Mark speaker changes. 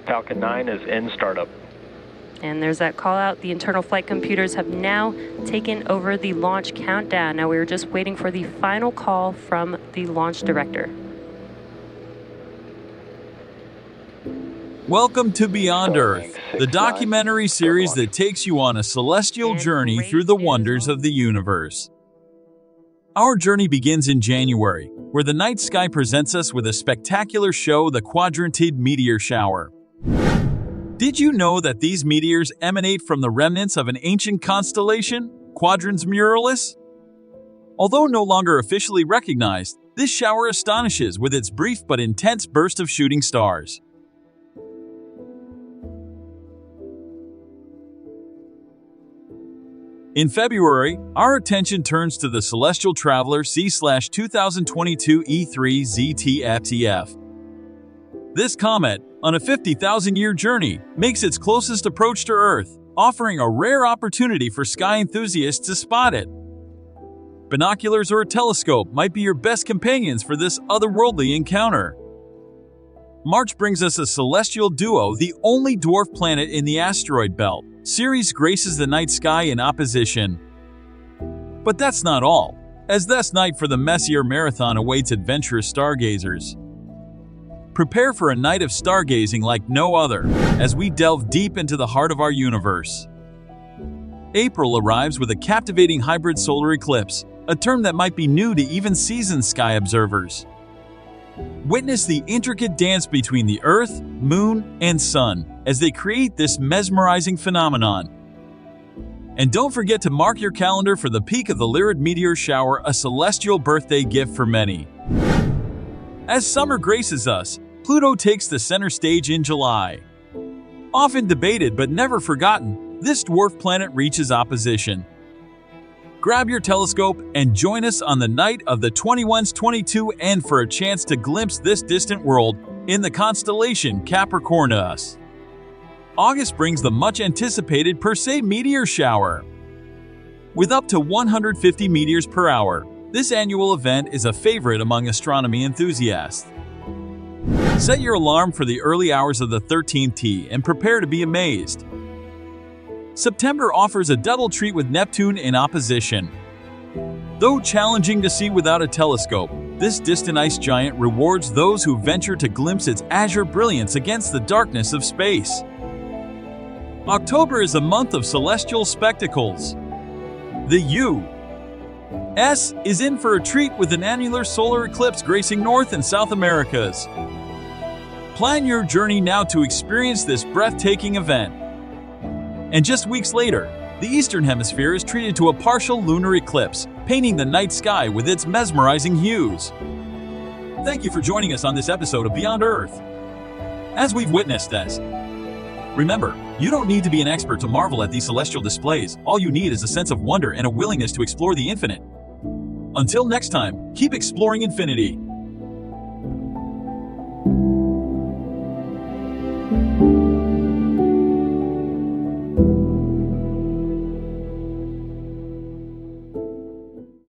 Speaker 1: Falcon 9 is in startup.
Speaker 2: And there's that call out. The internal flight computers have now taken over the launch countdown. Now we're just waiting for the final call from the launch director.
Speaker 3: Welcome to Beyond Earth, the documentary series that takes you on a celestial journey through the wonders of the universe. Our journey begins in January, where the night sky presents us with a spectacular show, the quadrantid meteor shower. Did you know that these meteors emanate from the remnants of an ancient constellation, Quadrans Muralis? Although no longer officially recognized, this shower astonishes with its brief but intense burst of shooting stars. In February, our attention turns to the celestial traveler C/2022 E3 ZTFTF. This comet, on a 50,000-year journey, makes its closest approach to Earth, offering a rare opportunity for sky enthusiasts to spot it. Binoculars or a telescope might be your best companions for this otherworldly encounter. March brings us a celestial duo, the only dwarf planet in the asteroid belt. Ceres graces the night sky in opposition. But that's not all, as this night for the Messier Marathon awaits adventurous stargazers. Prepare for a night of stargazing like no other, as we delve deep into the heart of our universe. April arrives with a captivating hybrid solar eclipse, a term that might be new to even seasoned sky observers. Witness the intricate dance between the Earth, Moon, and Sun as they create this mesmerizing phenomenon. And don't forget to mark your calendar for the peak of the Lyrid meteor shower, a celestial birthday gift for many. As summer graces us, Pluto takes the center stage in July. Often debated but never forgotten, this dwarf planet reaches opposition. Grab your telescope and join us on the night of the 21/22 and for a chance to glimpse this distant world in the constellation Capricornus. August brings the much-anticipated Persei meteor shower. With up to 150 meteors per hour, this annual event is a favorite among astronomy enthusiasts. Set your alarm for the early hours of the 13th T and prepare to be amazed. September offers a double treat with Neptune in opposition. Though challenging to see without a telescope, this distant ice giant rewards those who venture to glimpse its azure brilliance against the darkness of space. October is a month of celestial spectacles. The U.S. is in for a treat with an annular solar eclipse gracing North and South Americas. Plan your journey now to experience this breathtaking event. And just weeks later, the Eastern Hemisphere is treated to a partial lunar eclipse, painting the night sky with its mesmerizing hues. Thank you for joining us on this episode of Beyond Earth. As we've witnessed this, remember, you don't need to be an expert to marvel at these celestial displays. All you need is a sense of wonder and a willingness to explore the infinite. Until next time, keep exploring infinity.